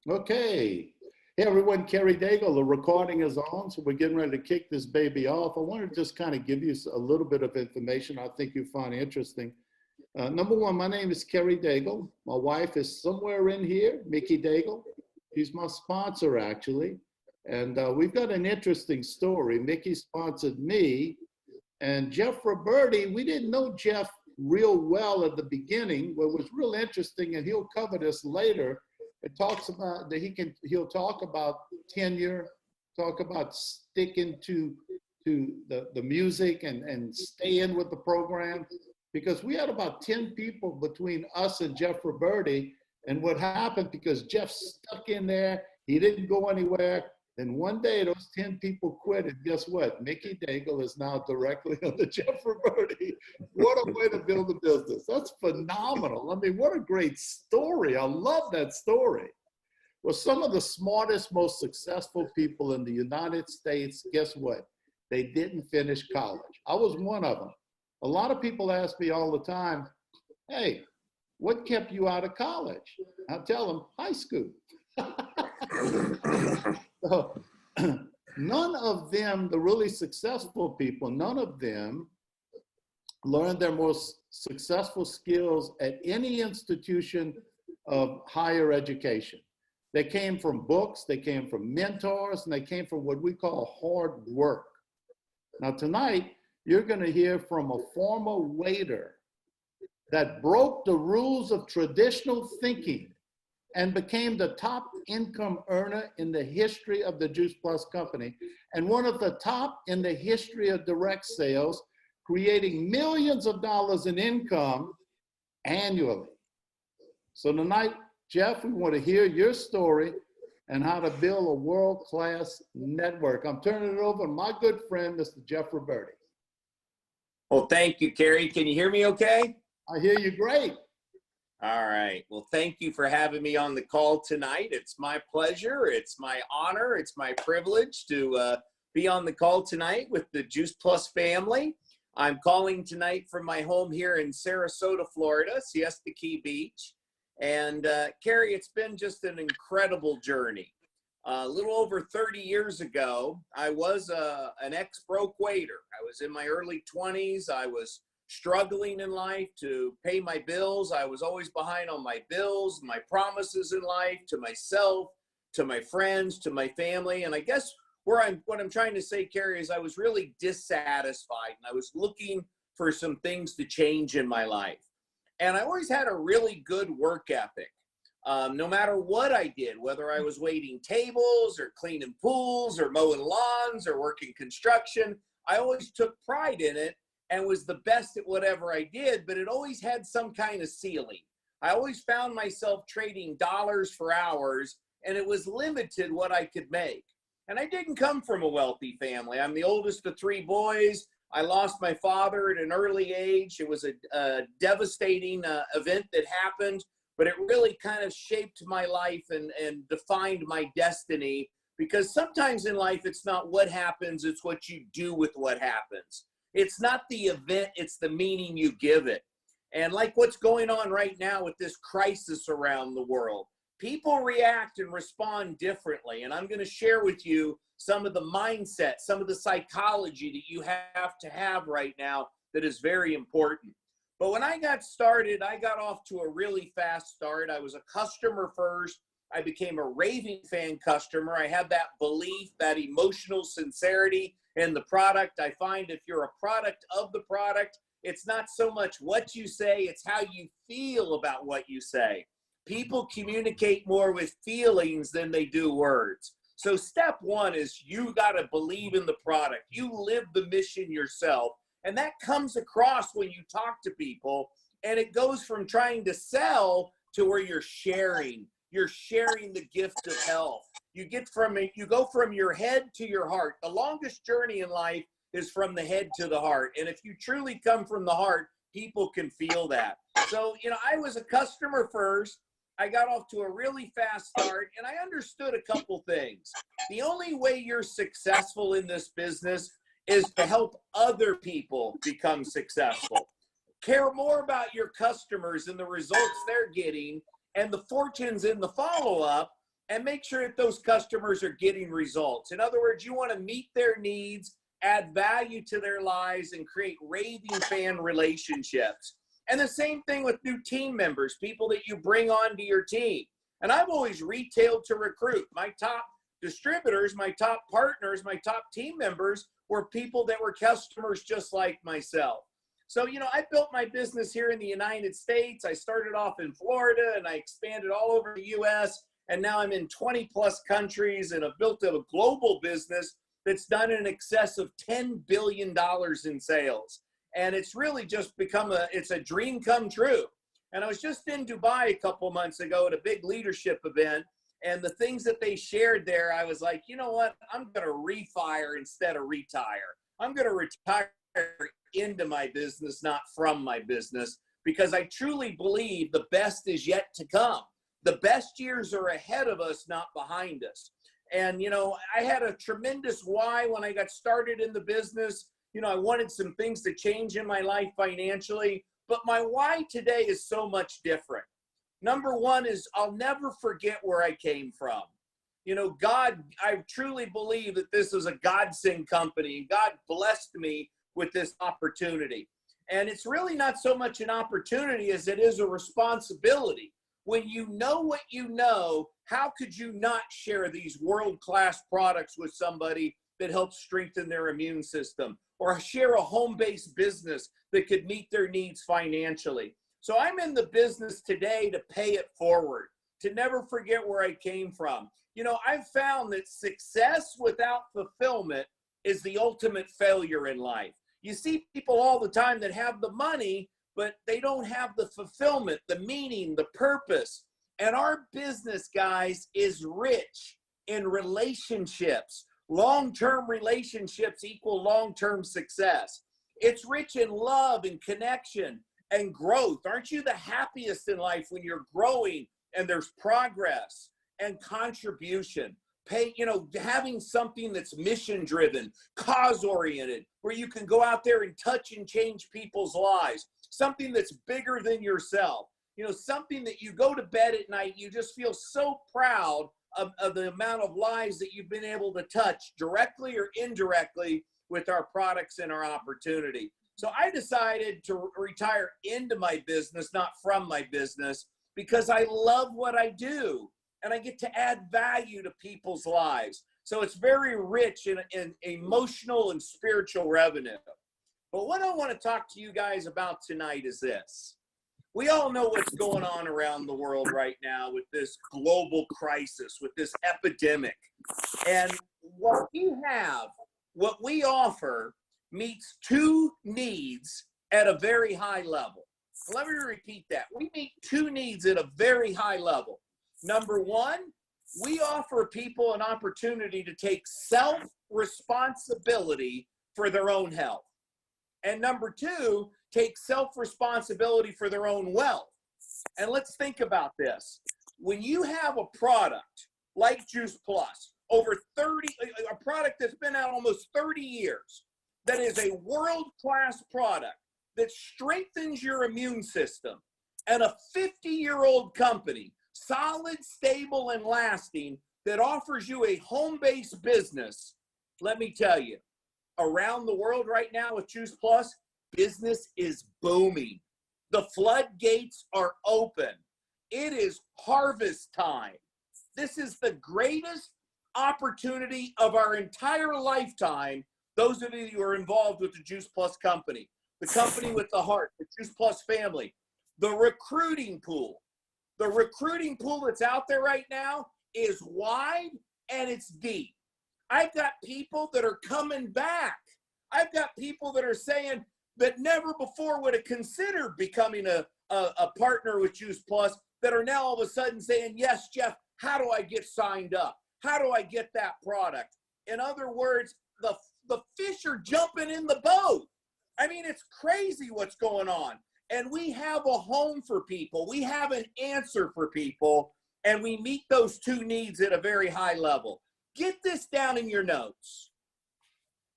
Okay. Hey everyone, Kerry Daigle, the recording is on, so we're getting ready to kick this baby off. I wanted to just kind of give you a little bit of information I think you find interesting. Number one, my name is Kerry Daigle. My wife is somewhere in here, Mickey Daigle. She's my sponsor, actually. And we've got an interesting story. Mickey sponsored me, and Jeff Roberti, we didn't know Jeff real well at the beginning. What was real interesting, and he'll cover this later, it talks about that he'll talk about tenure, talk about sticking to the music and staying with the program, because we had about 10 people between us and Jeff Roberti. And what happened, because Jeff stuck in there, he didn't go anywhere. Then one day those 10 people quit, and guess what? Mickey Daigle is now directly under Jeff Roberti. What a way to build a business. That's phenomenal. I mean, what a great story. I love that story. Well, some of the smartest, most successful people in the United States, guess what? They didn't finish college. I was one of them. A lot of people ask me all the time, hey, what kept you out of college? I tell them, high school. So, none of them, the really successful people, none of them learned their most successful skills at any institution of higher education. They came from books, they came from mentors, and they came from what we call hard work. Now tonight, you're gonna hear from a former waiter that broke the rules of traditional thinking and became the top income earner in the history of the Juice Plus company, and one of the top in the history of direct sales, creating millions of dollars in income annually. So tonight, Jeff, we want to hear your story and how to build a world-class network. I'm turning it over to my good friend, Mr. Jeff Roberti. Well, thank you, Kerry. Can you hear me okay? I hear you great. All right. Well, thank you for having me on the call tonight. It's my pleasure. It's my honor. It's my privilege to be on the call tonight with the Juice Plus family. I'm calling tonight from my home here in Sarasota, Florida, Siesta Key Beach. And Kerry, it's been just an incredible journey. A little over 30 years ago, I was an ex-broke waiter. I was in my early 20s. I was struggling in life to pay my bills. I was always behind on my bills, my promises in life, to myself, to my friends, to my family. And I guess what I'm trying to say, Kerry, is I was really dissatisfied, and I was looking for some things to change in my life. And I always had a really good work ethic. No matter what I did, whether I was waiting tables or cleaning pools or mowing lawns or working construction, I always took pride in it and was the best at whatever I did, but it always had some kind of ceiling. I always found myself trading dollars for hours, and it was limited what I could make. And I didn't come from a wealthy family. I'm the oldest of 3 boys. I lost my father at an early age. It was a devastating event that happened, but it really kind of shaped my life and defined my destiny, because sometimes in life, it's not what happens, it's what you do with what happens. It's not the event, it's the meaning you give it. And like what's going on right now with this crisis around the world, people react and respond differently. And I'm going to share with you some of the mindset, some of the psychology that you have to have right now that is very important. But when I got started, I got off to a really fast start. I was a customer first. I became a raving fan customer. I had that belief, that emotional sincerity in the product. I find if you're a product of the product, it's not so much what you say, it's how you feel about what you say. People communicate more with feelings than they do words. So step one is you got to believe in the product. You live the mission yourself. And that comes across when you talk to people. And it goes from trying to sell to where you're sharing. You're sharing the gift of health. You go from your head to your heart. The longest journey in life is from the head to the heart. And if you truly come from the heart, people can feel that. So, I was a customer first. I got off to a really fast start, and I understood a couple things. The only way you're successful in this business is to help other people become successful. Care more about your customers and the results they're getting and the fortunes in the follow-up and make sure that those customers are getting results. In other words, you want to meet their needs, add value to their lives, and create raving fan relationships. And the same thing with new team members, people that you bring onto your team. And I've always retailed to recruit. My top distributors, my top partners, my top team members were people that were customers just like myself. So, I built my business here in the United States. I started off in Florida and I expanded all over the US. And now I'm in 20 plus countries and have built a global business that's done in excess of $10 billion in sales. And it's really just become it's a dream come true. And I was just in Dubai a couple months ago at a big leadership event, and the things that they shared there, I was like, you know what? I'm going to refire instead of retire. I'm going to retire into my business, not from my business, because I truly believe the best is yet to come. The best years are ahead of us, not behind us. And, I had a tremendous why when I got started in the business. I wanted some things to change in my life financially, but my why today is so much different. Number one is I'll never forget where I came from. God, I truly believe that this is a godsend company. God blessed me with this opportunity. And it's really not so much an opportunity as it is a responsibility. When you know what you know, how could you not share these world-class products with somebody that helps strengthen their immune system, or share a home-based business that could meet their needs financially? So I'm in the business today to pay it forward, to never forget where I came from. I've found that success without fulfillment is the ultimate failure in life. You see people all the time that have the money, but they don't have the fulfillment, the meaning, the purpose. And our business, guys, is rich in relationships. Long-term relationships equal long-term success. It's rich in love and connection and growth. Aren't you the happiest in life when you're growing and there's progress and contribution? Having something that's mission-driven, cause-oriented, where you can go out there and touch and change people's lives. Something that's bigger than yourself. Something that you go to bed at night, you just feel so proud of the amount of lives that you've been able to touch directly or indirectly with our products and our opportunity. So I decided to retire into my business, not from my business, because I love what I do and I get to add value to people's lives. So it's very rich in emotional and spiritual revenue. But what I want to talk to you guys about tonight is this. We all know what's going on around the world right now with this global crisis, with this epidemic. And what we offer meets two needs at a very high level. Let me repeat that. We meet two needs at a very high level. Number one, we offer people an opportunity to take self-responsibility for their own health. And number two, take self-responsibility for their own wealth. And let's think about this. When you have a product like Juice Plus, a product that's been out almost 30 years, that is a world-class product that strengthens your immune system, and a 50-year-old company, solid, stable, and lasting, that offers you a home-based business, let me tell you, around the world right now with Juice Plus, business is booming. The floodgates are open. It is harvest time. This is the greatest opportunity of our entire lifetime. Those of you who are involved with the Juice Plus company, the company with the heart, the Juice Plus family, the recruiting pool. The recruiting pool that's out there right now is wide and it's deep. I've got people that are coming back. I've got people that are saying that never before would have considered becoming a partner with Juice Plus, that are now all of a sudden saying, yes, Jeff, how do I get signed up? How do I get that product? In other words, the fish are jumping in the boat. I mean, it's crazy what's going on. And we have a home for people. We have an answer for people, and we meet those two needs at a very high level. Get this down in your notes.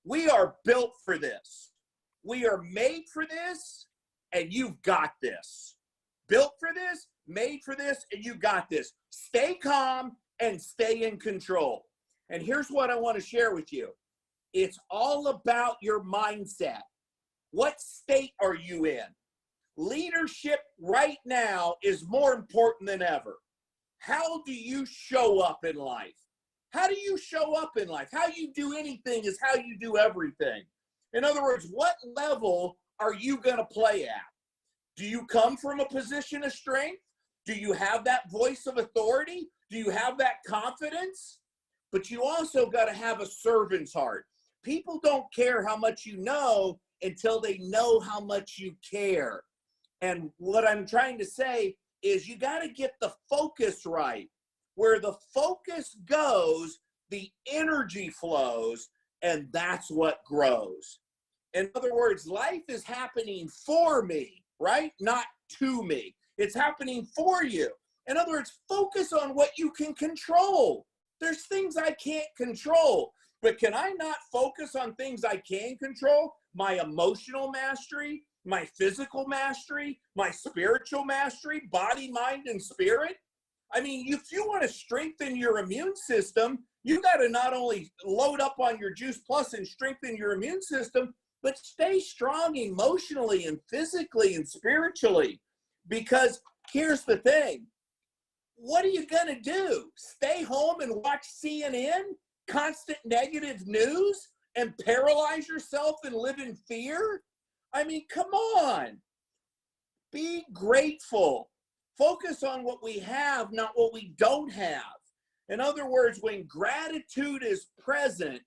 We are built for this. We are made for this, and you've got this. Built for this, made for this, and you got this. Stay calm and stay in control. And here's what I want to share with you. It's all about your mindset. What state are you in? Leadership right now is more important than ever. How do you show up in life? How do you show up in life? How you do anything is how you do everything. In other words, what level are you going to play at? Do you come from a position of strength? Do you have that voice of authority? Do you have that confidence? But you also got to have a servant's heart. People don't care how much you know until they know how much you care. And what I'm trying to say is you got to get the focus right. Where the focus goes, the energy flows, and that's what grows. In other words, life is happening for me, right? Not to me. It's happening for you. In other words, focus on what you can control. There's things I can't control, but can I not focus on things I can control? My emotional mastery, my physical mastery, my spiritual mastery, body, mind, and spirit. I mean, if you want to strengthen your immune system, you got to not only load up on your Juice Plus and strengthen your immune system, but stay strong emotionally and physically and spiritually. Because here's the thing. What are you going to do? Stay home and watch CNN, constant negative news, and paralyze yourself and live in fear? I mean, come on. Be grateful. Focus on what we have, not what we don't have. In other words, when gratitude is present,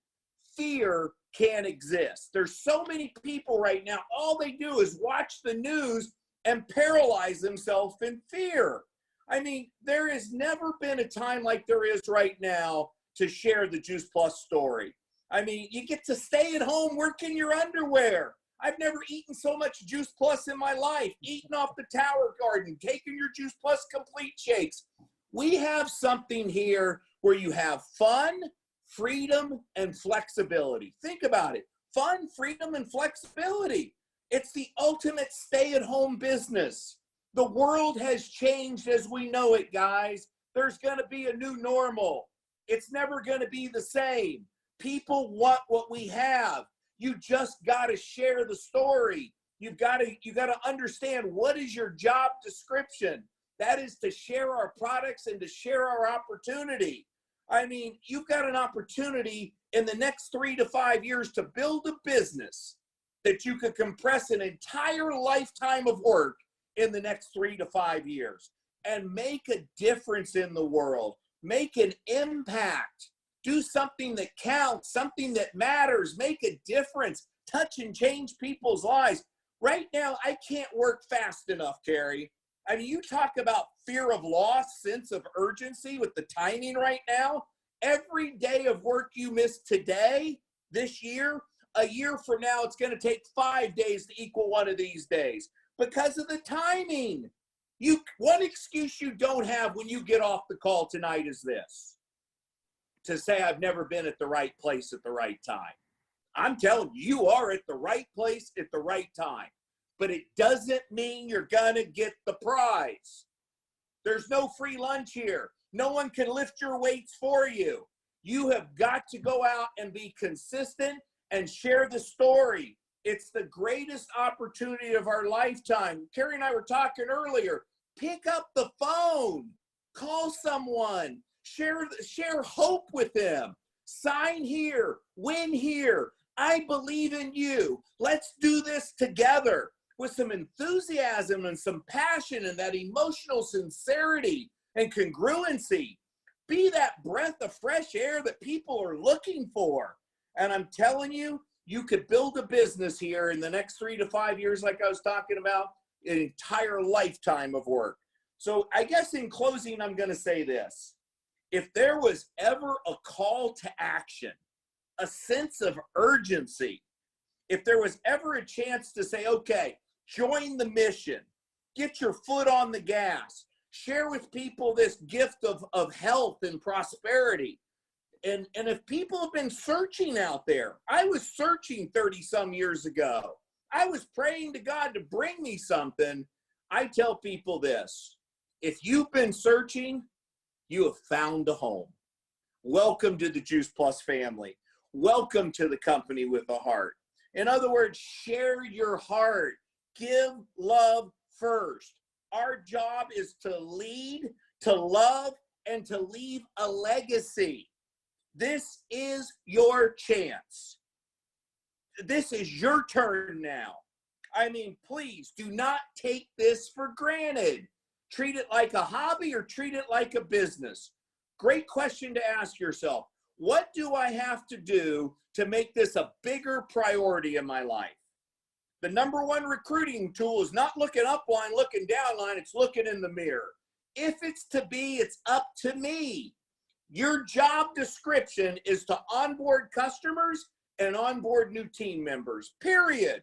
fear can't exist. There's so many people right now, all they do is watch the news and paralyze themselves in fear. I mean, there has never been a time like there is right now to share the Juice Plus story. I mean, you get to stay at home, work in your underwear. I've never eaten so much Juice Plus in my life, eating off the Tower Garden, taking your Juice Plus complete shakes. We have something here where you have fun, freedom, and flexibility. Think about it. Fun, freedom, and flexibility. It's the ultimate stay-at-home business. The world has changed as we know it, guys. There's going to be a new normal. It's never going to be the same. People want what we have. You just got to share the story. You got to understand what is your job description. That is to share our products and to share our opportunity. I mean, you've got an opportunity in the next 3 to 5 years to build a business that you could compress an entire lifetime of work in the next 3 to 5 years and make a difference in the world, make an impact, do something that counts, something that matters, make a difference, touch and change people's lives. Right now, I can't work fast enough, Carrie. I mean, you talk about fear of loss, sense of urgency with the timing right now. Every day of work you miss today, this year, a year from now, it's going to take 5 days to equal one of these days because of the timing. One excuse you don't have when you get off the call tonight is this: to say I've never been at the right place at the right time. I'm telling you, you are at the right place at the right time. But it doesn't mean you're going to get the prize. There's no free lunch here. No one can lift your weights for you. You have got to go out and be consistent and share the story. It's the greatest opportunity of our lifetime. Carrie and I were talking earlier. Pick up the phone. Call someone. Share hope with them. Sign here. Win here. I believe in you. Let's do this together with some enthusiasm and some passion and that emotional sincerity and congruency. Be that breath of fresh air that people are looking for. And I'm telling you, you could build a business here in the next 3 to 5 years, like I was talking about, an entire lifetime of work. So I guess in closing, I'm going to say this. If there was ever a call to action, a sense of urgency, if there was ever a chance to say, okay, join the mission, get your foot on the gas, share with people this gift of health and prosperity. And if people have been searching out there, I was searching 30 some years ago. I was praying to God to bring me something. I tell people this: if you've been searching, you have found a home. Welcome to the Juice Plus family. Welcome to the company with a heart. In other words, share your heart. Give love first. Our job is to lead, to love, and to leave a legacy. This is your chance. This is your turn now. I mean, please do not take this for granted. Treat it like a hobby or treat it like a business. Great question to ask yourself. What do I have to do to make this a bigger priority in my life? The number one recruiting tool is not looking up line, looking down line, it's looking in the mirror. If it's to be, it's up to me. Your job description is to onboard customers and onboard new team members, period.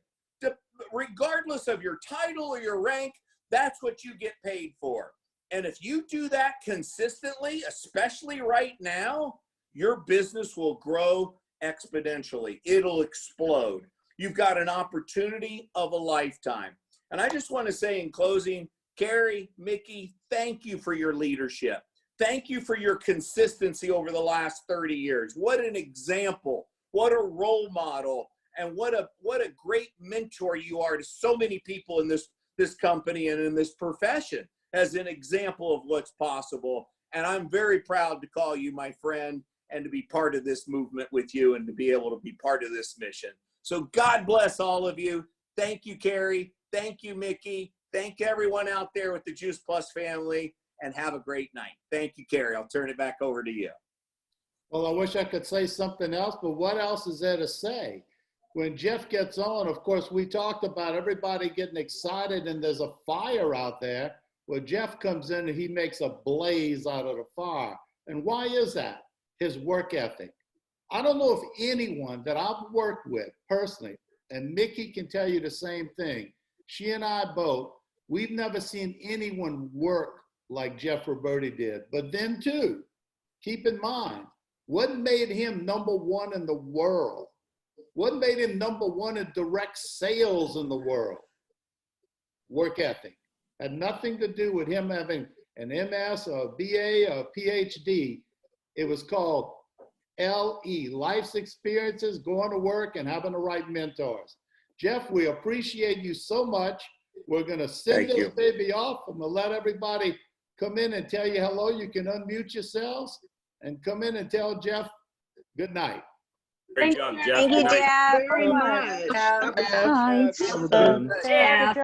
Regardless of your title or your rank, that's what you get paid for. And if you do that consistently, especially right now, your business will grow exponentially. It'll explode. You've got an opportunity of a lifetime. And I just want to say in closing, Carrie, Mickey, thank you for your leadership. Thank you for your consistency over the last 30 years. What an example. What a role model. And what a great mentor you are to so many people in this company and in this profession as an example of what's possible. And I'm very proud to call you my friend and to be part of this movement with you and to be able to be part of this mission. So God bless all of you. Thank you, Carrie. Thank you, Mickey. Thank everyone out there with the Juice Plus family, and have a great night. Thank you, Carrie. I'll turn it back over to you. Well, I wish I could say something else, but what else is there to say? When Jeff gets on, of course, we talked about everybody getting excited and there's a fire out there. Well, Jeff comes in and he makes a blaze out of the fire. And why is that? His work ethic. I don't know if anyone that I've worked with personally, and Mickey can tell you the same thing. She and I both, we've never seen anyone work like Jeff Roberti did. But then too, keep in mind, what made him #1 in the world? What made him #1 in direct sales in the world? Work ethic. Had nothing to do with him having an MS or a BA or a PhD. It was called LE, life's experiences, going to work and having the right mentors. Jeff, we appreciate you so much. We're going to send this baby off. I'm going to let everybody come in and tell you hello. You can unmute yourselves and come in and tell Jeff good night. Great job, Jeff. Thank you, Jeff. Very much. Bye. Jeff.